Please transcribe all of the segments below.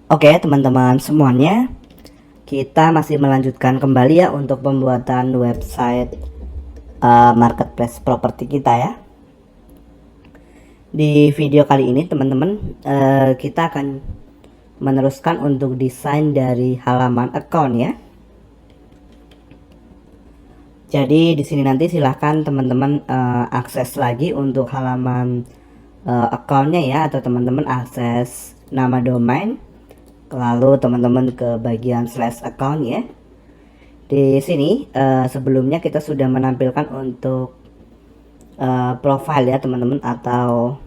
Oke teman-teman semuanya, kita masih melanjutkan kembali ya untuk pembuatan website marketplace properti kita ya. Di video kali ini teman-teman, kita akan meneruskan untuk desain dari halaman account ya. Jadi di sini nanti silahkan teman-teman akses lagi untuk halaman accountnya ya, atau teman-teman akses nama domain, lalu teman-teman ke bagian slash account ya. Di sini sebelumnya kita sudah menampilkan untuk profile ya teman-teman, atau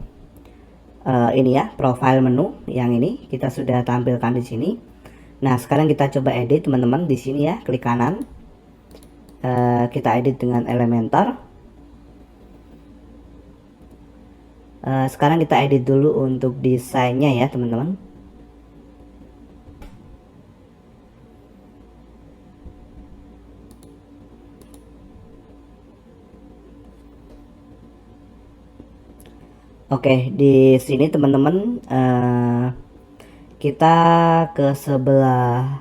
ini ya, profile menu yang ini kita sudah tampilkan di sini. Nah, sekarang kita coba edit teman-teman di sini ya, klik kanan. Kita edit dengan Elementor. Sekarang kita edit dulu untuk desainnya ya teman-teman. Oke, di sini teman-teman kita ke sebelah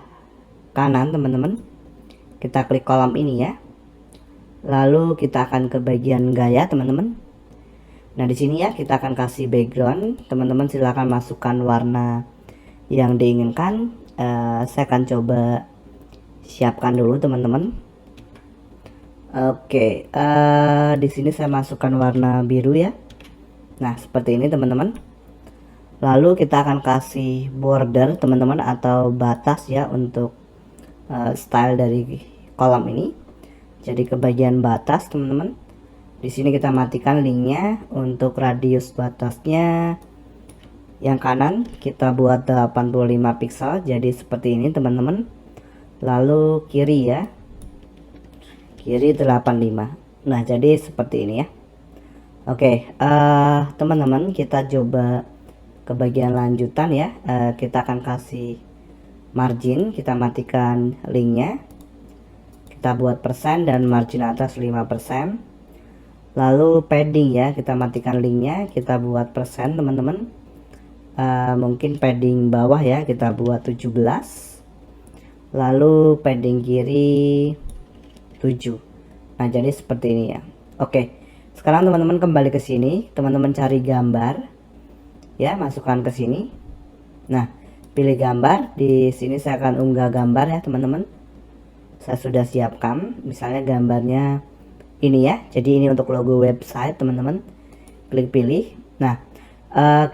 kanan teman-teman. Kita klik kolom ini ya. Lalu kita akan ke bagian gaya teman-teman. Nah, di sini ya kita akan kasih background. Teman-teman silahkan masukkan warna yang diinginkan. Saya akan coba siapkan dulu teman-teman. Oke, di sini saya masukkan warna biru ya. Nah, seperti ini teman-teman. Lalu kita akan kasih border teman-teman, atau batas ya untuk style dari kolom ini. Jadi ke bagian batas teman-teman. Di sini kita matikan linknya. Untuk radius batasnya yang kanan kita buat 85 pixel. Jadi seperti ini teman-teman. Lalu kiri ya, kiri 85. Nah, jadi seperti ini ya. Oke, teman-teman kita coba ke bagian lanjutan ya. Kita akan kasih margin, kita matikan linknya, kita buat persen dan margin atas 5%. Lalu padding ya, kita matikan linknya, kita buat persen teman-teman. Mungkin padding bawah ya, kita buat 17. Lalu padding kiri 7. Nah, jadi seperti ini ya. Oke, sekarang teman-teman kembali ke sini, teman-teman cari gambar ya, masukkan ke sini. Nah, pilih gambar. Di sini saya akan unggah gambar ya teman-teman. Saya sudah siapkan, misalnya gambarnya ini ya. Jadi ini untuk logo website teman-teman. Klik pilih. Nah,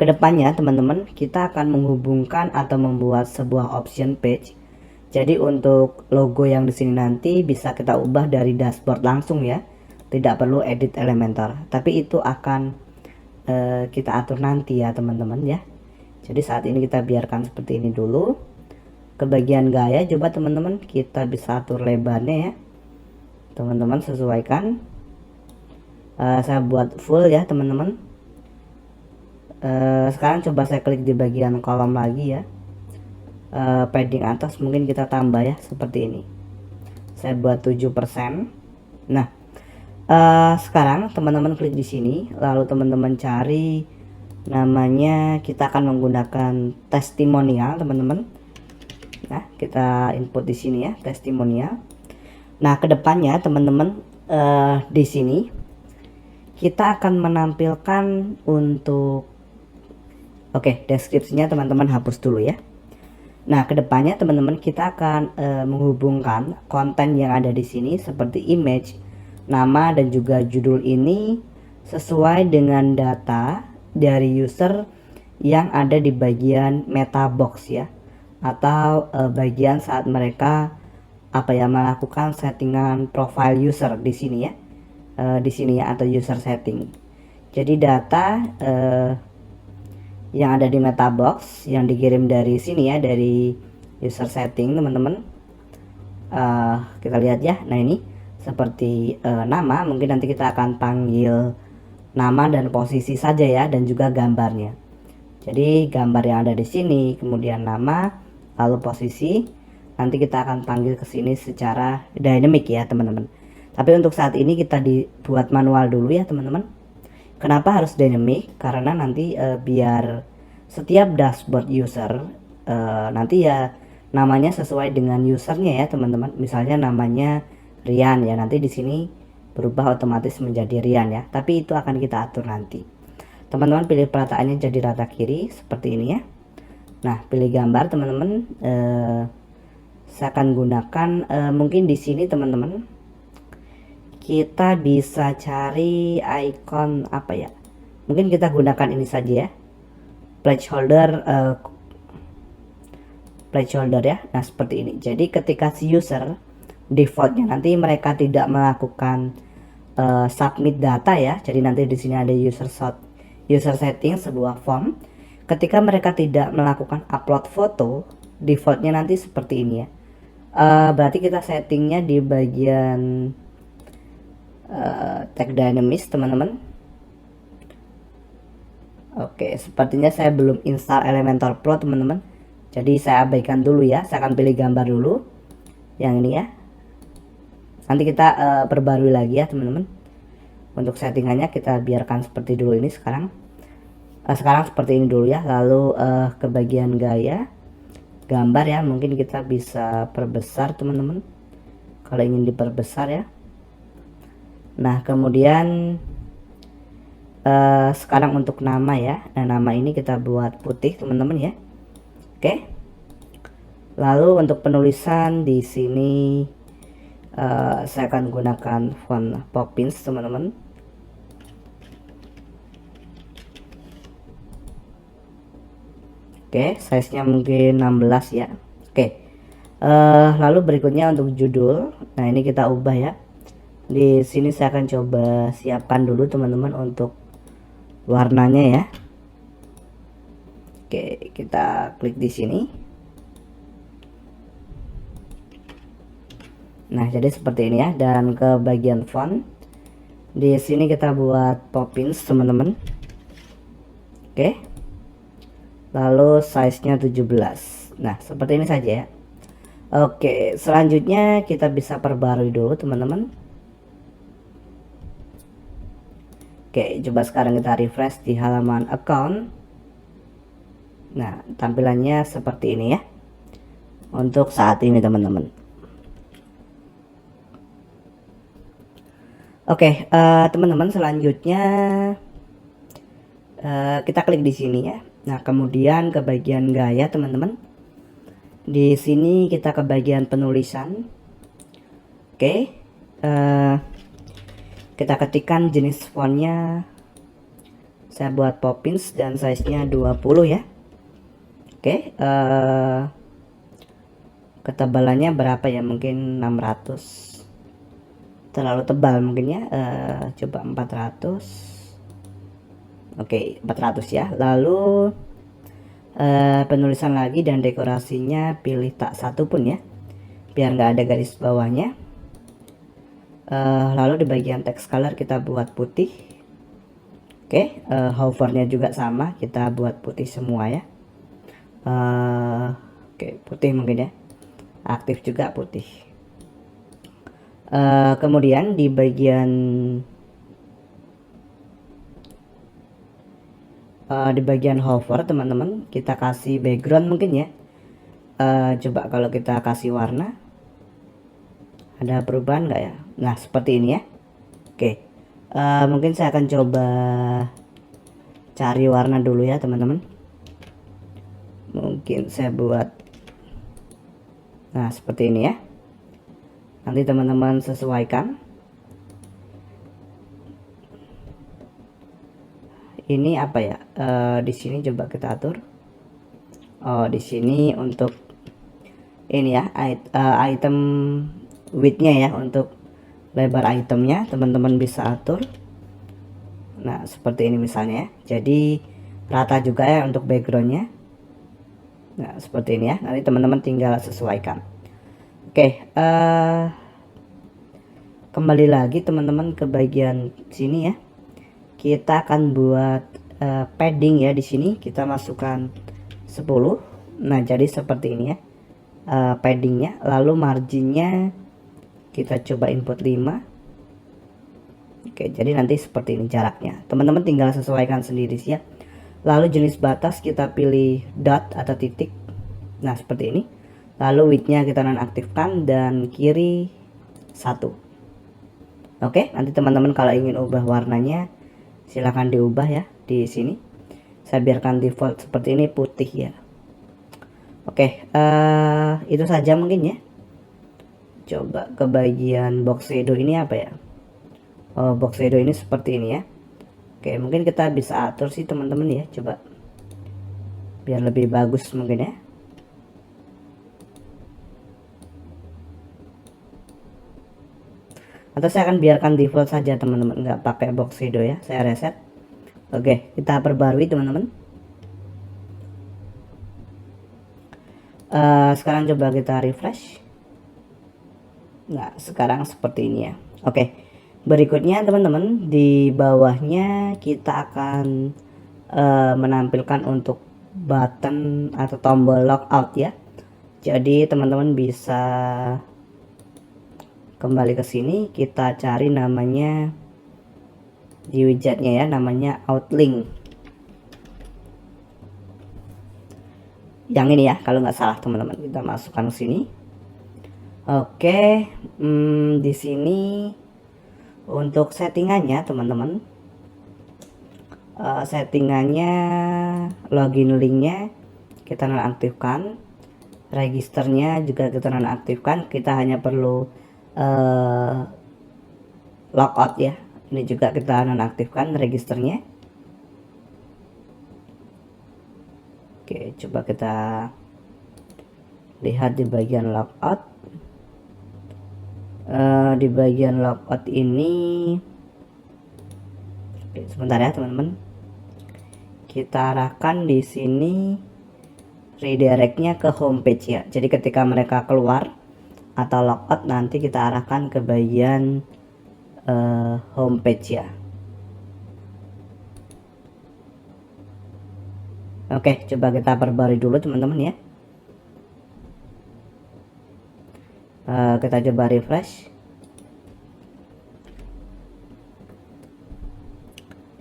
kedepannya teman-teman kita akan menghubungkan atau membuat sebuah option page. Jadi untuk logo yang di sini nanti bisa kita ubah dari dashboard langsung ya. Tidak perlu edit Elementor, tapi itu akan kita atur nanti ya teman-teman ya. Jadi saat ini kita biarkan seperti ini dulu. Ke bagian gaya coba teman-teman kita bisa atur lebarnya ya. Teman-teman sesuaikan. Saya buat full ya teman-teman. Sekarang coba saya klik di bagian kolom lagi ya. Padding atas mungkin kita tambah ya, seperti ini. Saya buat 7%. Nah, sekarang teman-teman klik di sini, lalu teman-teman cari namanya, kita akan menggunakan testimonial teman-teman. Nah, kita input di sini ya, testimonial. Nah, kedepannya teman-teman di sini kita akan menampilkan untuk deskripsinya teman-teman hapus dulu ya. Nah, kedepannya teman-teman kita akan menghubungkan konten yang ada di sini seperti image, nama dan juga judul ini sesuai dengan data dari user yang ada di bagian meta box ya, atau bagian saat mereka melakukan settingan profile user di sini ya, di sini ya, atau user setting. Jadi data yang ada di meta box yang dikirim dari sini ya, dari user setting teman-teman. Kita lihat ya. Nah, ini seperti nama, mungkin nanti kita akan panggil nama dan posisi saja ya, dan juga gambarnya. Jadi gambar yang ada di sini, kemudian nama, lalu posisi, nanti kita akan panggil ke sini secara dynamic ya teman-teman. Tapi untuk saat ini kita dibuat manual dulu ya teman-teman. Kenapa harus dynamic? Karena nanti biar setiap dashboard user nanti ya namanya sesuai dengan usernya ya teman-teman. Misalnya namanya Rian ya, nanti di sini berubah otomatis menjadi Rian ya, tapi itu akan kita atur nanti. Teman-teman pilih perataannya jadi rata kiri seperti ini ya. Nah, pilih gambar teman-teman. Saya akan gunakan mungkin di sini teman-teman kita bisa cari icon apa ya, mungkin kita gunakan ini saja ya, placeholder ya. Nah, seperti ini. Jadi ketika si user defaultnya nanti mereka tidak melakukan submit data ya, jadi nanti di sini ada user setting sebuah form. Ketika mereka tidak melakukan upload foto, defaultnya nanti seperti ini ya. Berarti kita settingnya di bagian tag dynamics teman-teman. Oke, sepertinya saya belum install Elementor Pro teman-teman, jadi saya abaikan dulu ya. Saya akan pilih gambar dulu yang ini ya. Nanti kita perbarui lagi ya teman-teman. Untuk settingannya kita biarkan seperti dulu ini sekarang. Sekarang seperti ini dulu ya. Lalu ke bagian gaya gambar ya, mungkin kita bisa perbesar teman-teman kalau ingin diperbesar ya. Nah, kemudian sekarang untuk nama ya. Nah, nama ini kita buat putih teman-teman ya. Oke. Lalu untuk penulisan di sini saya akan gunakan font Poppins teman-teman. Oke, size-nya mungkin 16 ya. Oke. Lalu berikutnya untuk judul. Nah, ini kita ubah ya. Di sini saya akan coba siapkan dulu teman-teman untuk warnanya ya. Oke, kita klik di sini. Nah, jadi seperti ini ya. Dan ke bagian font, di sini kita buat Poppins teman-teman. Oke. Lalu size-nya 17. Nah, seperti ini saja ya. Oke, selanjutnya kita bisa perbarui dulu teman-teman. Oke, coba sekarang kita refresh di halaman account. Nah, tampilannya seperti ini ya untuk saat ini teman-teman. Oke, teman-teman, selanjutnya kita klik di sini ya. Nah, kemudian ke bagian gaya teman-teman. Di sini kita ke bagian penulisan. Oke, kita ketikkan jenis fontnya. Saya buat Poppins dan size-nya 20 ya. Oke, ketebalannya berapa ya? Mungkin 600. Terlalu tebal mungkin ya. Coba 400. Oke, 400 ya. Lalu penulisan lagi dan dekorasinya pilih tak satu pun ya, biar nggak ada garis bawahnya. Lalu di bagian text color kita buat putih. Oke, hovernya juga sama, kita buat putih semua ya. Oke, putih mungkin ya, aktif juga putih. Kemudian di bagian hover teman-teman, kita kasih background mungkin ya. Coba kalau kita kasih warna, ada perubahan nggak ya? Nah, seperti ini ya. Oke, mungkin saya akan coba cari warna dulu ya teman-teman. Mungkin saya buat, nah seperti ini ya. Nanti teman-teman sesuaikan. Ini apa ya? Di sini coba kita atur. Oh, di sini untuk ini ya, item width-nya ya, untuk lebar itemnya teman-teman bisa atur. Nah, seperti ini misalnya ya. Jadi rata juga ya untuk backgroundnya. Nah, seperti ini ya. Nanti teman-teman tinggal sesuaikan. Oke, kembali lagi teman-teman ke bagian sini ya. Kita akan buat padding ya. Di sini kita masukkan 10. Nah, jadi seperti ini ya paddingnya. Lalu marginnya kita coba input 5. Oke, jadi nanti seperti ini jaraknya. Teman-teman tinggal sesuaikan sendiri sih ya. Lalu jenis batas kita pilih dot atau titik. Nah, seperti ini. Lalu width-nya kita nonaktifkan dan kiri 1. Oke, nanti teman-teman kalau ingin ubah warnanya silahkan diubah ya di sini. Saya biarkan default seperti ini, putih ya. Oke, itu saja mungkin ya. Coba ke bagian box shadow ini apa ya? Oh, box shadow ini seperti ini ya. Oke, mungkin kita bisa atur sih teman-teman ya, coba biar lebih bagus mungkin ya. Atau saya akan biarkan default saja teman-teman, nggak pakai box shadow ya. Saya reset. Oke, kita perbarui teman-teman. Sekarang coba kita refresh. Nah, sekarang seperti ini ya. Oke, berikutnya teman-teman, di bawahnya kita akan menampilkan untuk button atau tombol logout ya. Jadi teman-teman bisa kembali ke sini, kita cari namanya di widgetnya ya, namanya outlink. Yang ini ya, kalau nggak salah teman-teman, kita masukkan ke sini. Oke, di sini untuk settingannya teman-teman, settingannya login linknya kita nonaktifkan, registernya juga kita nonaktifkan. Kita hanya perlu logout ya, ini juga kita nonaktifkan registernya. Oke, coba kita lihat di bagian logout. Di bagian logout ini, oke, sebentar ya teman-teman, kita arahkan di sini redirectnya ke homepage ya. Jadi ketika mereka keluar atau logout, nanti kita arahkan ke bagian homepage ya. Oke, coba kita perbarui dulu teman-teman ya. Kita coba refresh.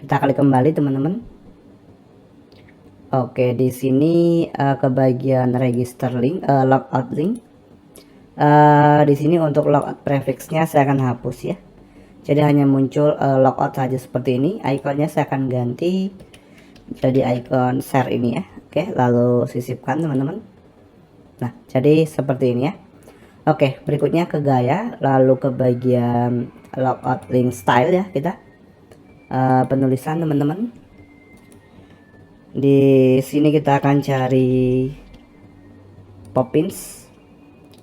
Kita klik kembali teman-teman. Oke, di sini ke bagian register link, logout link. Di sini untuk logout prefixnya saya akan hapus ya. Jadi hanya muncul logout saja seperti ini. Ikonnya saya akan ganti jadi icon share ini ya. Oke, lalu sisipkan teman-teman. Nah, jadi seperti ini ya. Oke, berikutnya ke gaya, lalu ke bagian logout link style ya kita. Penulisan teman-teman. Di sini kita akan cari Poppins,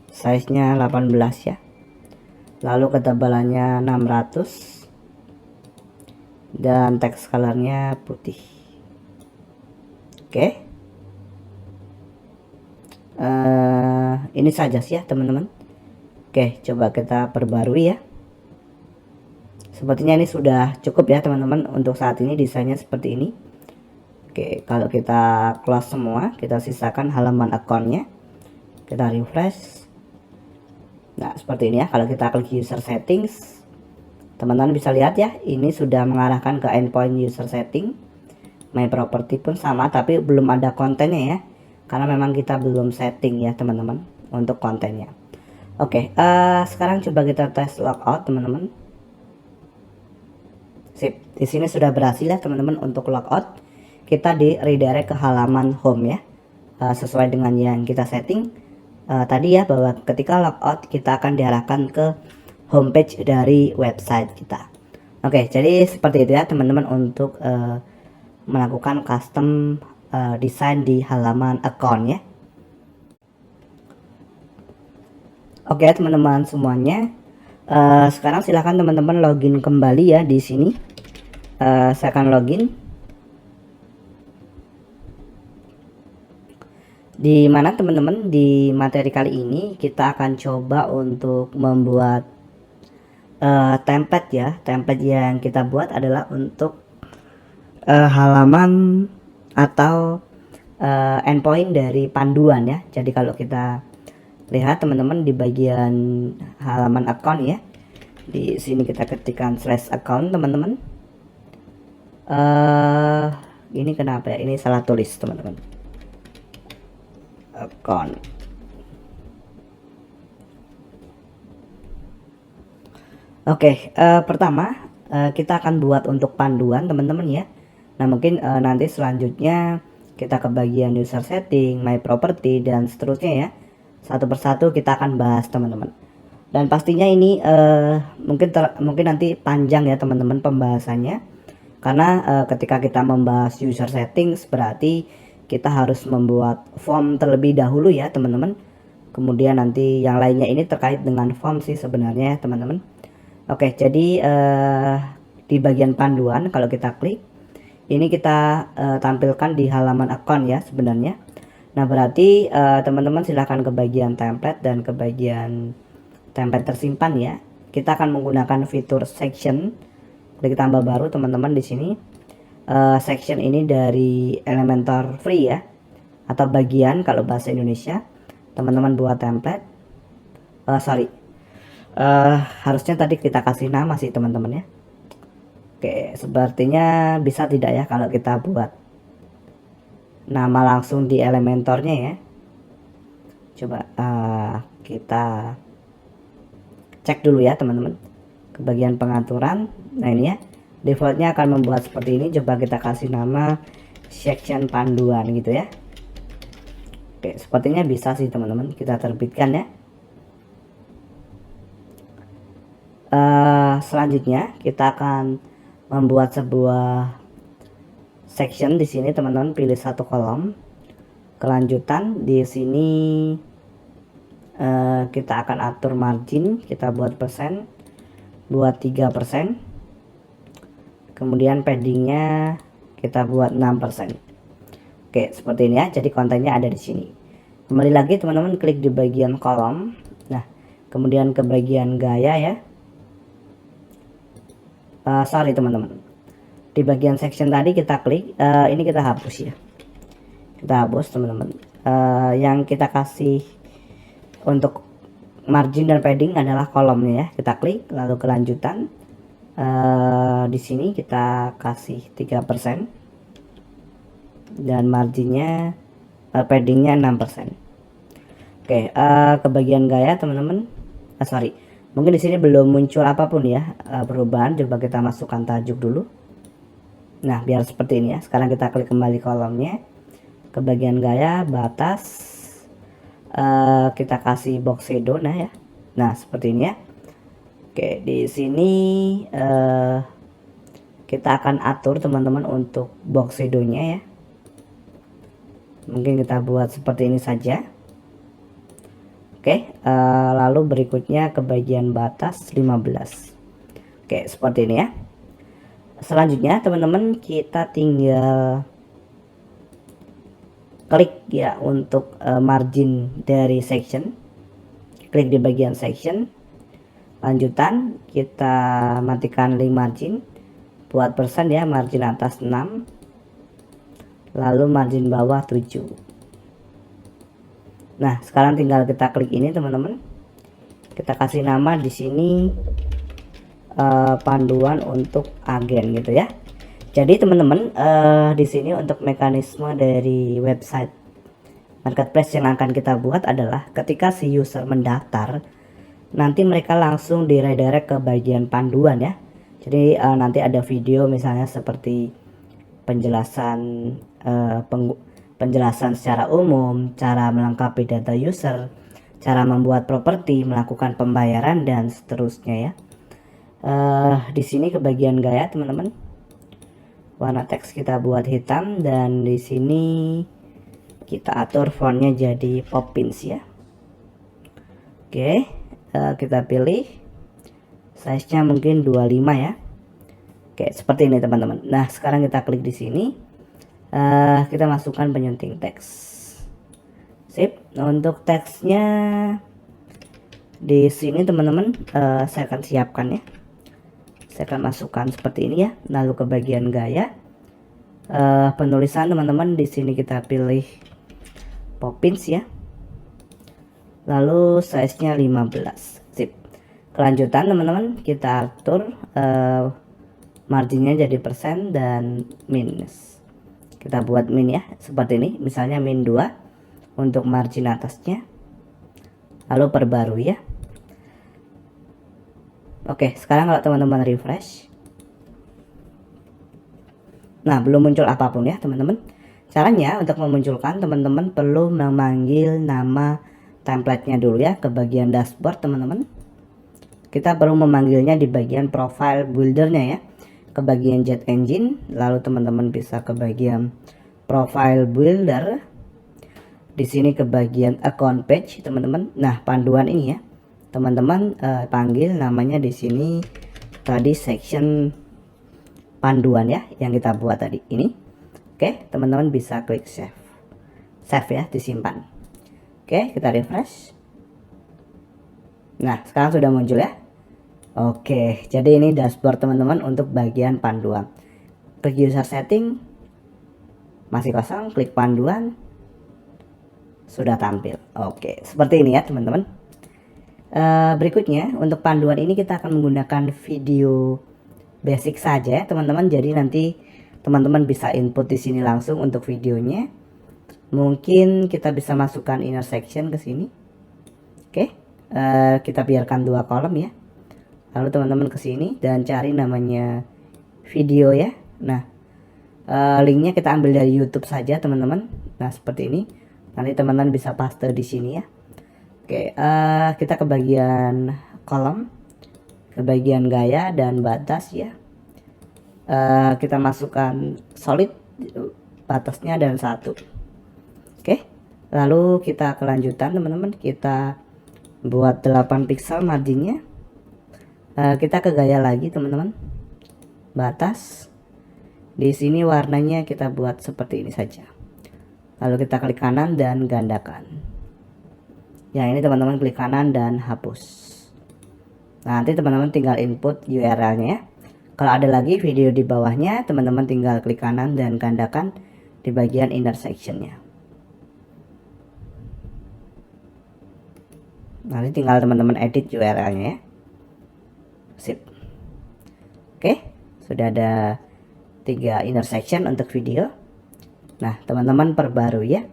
size-nya 18 ya. Lalu ketebalannya 600 dan text color-nya putih. Oke. Ini saja sih ya teman-teman. Oke, coba kita perbarui ya. Sepertinya ini sudah cukup ya teman-teman. Untuk saat ini desainnya seperti ini. Oke, kalau kita close semua, kita sisakan halaman akunnya. Kita refresh. Nah, seperti ini ya. Kalau kita klik user settings, teman-teman bisa lihat ya, ini sudah mengarahkan ke endpoint user setting. My property pun sama, tapi belum ada kontennya ya, karena memang kita belum setting ya teman-teman untuk kontennya. Oke, sekarang coba kita tes logout teman-teman. Sip, di sini sudah berhasil ya teman-teman untuk logout. Kita di redirect ke halaman home ya, sesuai dengan yang kita setting tadi ya, bahwa ketika logout kita akan diarahkan ke homepage dari website kita. Oke, jadi seperti itu ya teman-teman untuk melakukan custom desain di halaman account ya. Oke teman-teman semuanya, sekarang silahkan teman-teman login kembali ya di sini. Saya akan login. Di mana teman-teman, di materi kali ini kita akan coba untuk membuat template ya. Template yang kita buat adalah untuk halaman atau endpoint dari panduan ya. Jadi kalau kita lihat teman-teman di bagian halaman account ya, di sini kita ketikkan /account teman-teman. Ini kenapa ya, ini salah tulis teman-teman. account. Oke, pertama kita akan buat untuk panduan teman-teman ya. Nah mungkin nanti selanjutnya kita ke bagian user setting, my property, dan seterusnya ya. Satu persatu kita akan bahas teman-teman. Dan pastinya ini mungkin nanti panjang ya teman-teman pembahasannya. Karena ketika kita membahas user settings berarti kita harus membuat form terlebih dahulu ya teman-teman. Kemudian nanti yang lainnya ini terkait dengan form sih sebenarnya teman-teman. Oke, jadi di bagian panduan kalau kita klik ini kita tampilkan di halaman account ya sebenarnya. Nah berarti teman-teman silahkan ke bagian template dan ke bagian template tersimpan ya. Kita akan menggunakan fitur section. Klik tambah baru teman-teman di sini. Section ini dari Elementor Free ya, atau bagian kalau bahasa Indonesia. Teman-teman buat template. Harusnya tadi kita kasih nama sih teman-teman ya. Oke, sepertinya bisa tidak ya kalau kita buat nama langsung di Elementornya ya. Coba kita cek dulu ya teman-teman ke bagian pengaturan. Nah ini ya, defaultnya akan membuat seperti ini. Coba kita kasih nama section panduan gitu ya. Oke, sepertinya bisa sih teman-teman, kita terbitkan ya. Selanjutnya kita akan membuat sebuah section di sini teman-teman. Pilih satu kolom, kelanjutan di sini kita akan atur margin, kita buat persen, buat 3%, kemudian paddingnya kita buat 6%. Oke, seperti ini ya, jadi kontennya ada di sini. Kembali lagi teman-teman, klik di bagian kolom. Nah kemudian ke bagian gaya ya. Sorry teman-teman, di bagian section tadi kita klik, ini kita hapus ya, kita hapus teman-teman. Yang kita kasih untuk margin dan padding adalah kolomnya ya. Kita klik lalu kelanjutan, di sini kita kasih 3% dan marginnya paddingnya 6%. Oke, ke bagian gaya teman-teman. Mungkin di sini belum muncul apapun ya perubahan. Coba kita masukkan tajuk dulu. Nah biar seperti ini ya. Sekarang kita klik kembali kolomnya, ke bagian gaya, batas, kita kasih box shadow. Nah ya, nah seperti ini ya. Oke, di sini kita akan atur teman-teman untuk box shadownya ya. Mungkin kita buat seperti ini saja. Oke, lalu berikutnya ke bagian batas 15. Oke, seperti ini ya. Selanjutnya teman-teman kita tinggal klik ya untuk margin dari section. Klik di bagian section. Lanjutan kita matikan link margin. Buat persen ya, margin atas 6. Lalu margin bawah 7. Nah, sekarang tinggal kita klik ini teman-teman. Kita kasih nama di sini panduan untuk agen gitu ya. Jadi teman-teman, di sini untuk mekanisme dari website marketplace yang akan kita buat adalah ketika si user mendaftar, nanti mereka langsung di redirect ke bagian panduan ya. Jadi nanti ada video misalnya seperti penjelasan penjelasan secara umum, cara melengkapi data user, cara membuat properti, melakukan pembayaran, dan seterusnya ya. Di sini ke bagian gaya teman-teman, warna teks kita buat hitam, dan di sini kita atur fontnya jadi Poppins ya. Oke, kita pilih size nya mungkin 25 ya. Oke, seperti ini teman-teman. Nah sekarang kita klik di sini. Kita masukkan penyunting teks. Sip. Untuk teksnya di sini teman-teman, saya akan siapkan ya. Saya akan masukkan seperti ini ya. Lalu ke bagian gaya, penulisan teman-teman, di sini kita pilih Poppins ya. Lalu size-nya 15. Sip. Kelanjutan teman-teman, kita atur marginnya jadi persen dan minus. Kita buat min ya, seperti ini, misalnya min 2 untuk margin atasnya, lalu perbarui ya. Oke, sekarang kalau teman-teman refresh, nah belum muncul apapun ya teman-teman. Caranya untuk memunculkan, teman-teman perlu memanggil nama template-nya dulu ya ke bagian dashboard teman-teman. Kita perlu memanggilnya di bagian profile buildernya ya, ke bagian jet engine, lalu teman-teman bisa ke bagian profile builder, di sini ke bagian account page teman-teman. Nah panduan ini ya teman-teman panggil namanya di sini tadi section panduan ya yang kita buat tadi ini. Oke, teman-teman bisa klik save ya, disimpan. Oke, kita refresh. Nah sekarang sudah muncul ya. Oke, jadi ini dashboard teman-teman untuk bagian panduan. Klik user setting, masih kosong, klik panduan, sudah tampil. Oke, seperti ini ya teman-teman. Berikutnya untuk panduan ini kita akan menggunakan video basic saja teman-teman. Jadi nanti teman-teman bisa input di sini langsung untuk videonya. Mungkin kita bisa masukkan inner section ke sini. Oke, kita biarkan 2 kolom ya. Lalu teman-teman ke sini dan cari namanya video ya. Nah, linknya kita ambil dari YouTube saja teman-teman. Nah seperti ini. Nanti teman-teman bisa paste di sini ya. Oke, kita ke bagian kolom, ke bagian gaya dan batas ya. Kita masukkan solid batasnya dan 1. Oke, lalu kita kelanjutan teman-teman, kita buat 8 pixel marginnya. Kita ke gaya lagi teman-teman, batas. Di sini warnanya kita buat seperti ini saja. Lalu kita klik kanan dan gandakan. Ya ini teman-teman klik kanan dan hapus. Nanti teman-teman tinggal input URL-nya ya. Kalau ada lagi video di bawahnya, teman-teman tinggal klik kanan dan gandakan di bagian inner section-nya. Nanti tinggal teman-teman edit URL-nya ya. Sip. Oke, sudah ada 3 inner section untuk video. Nah teman-teman perbarui ya.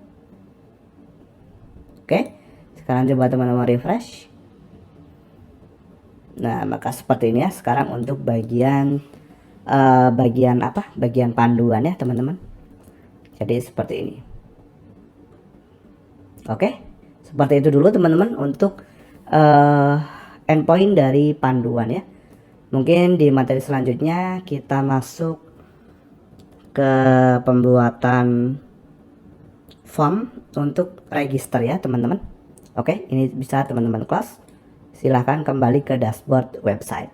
Oke, sekarang coba teman-teman refresh. Nah maka seperti ini ya sekarang untuk bagian bagian panduan ya teman-teman. Jadi seperti ini. Oke, seperti itu dulu teman-teman untuk endpoint dari panduan ya. Mungkin di materi selanjutnya kita masuk ke pembuatan form untuk register ya teman-teman. Oke, ini bisa teman-teman close. Silahkan kembali ke dashboard website.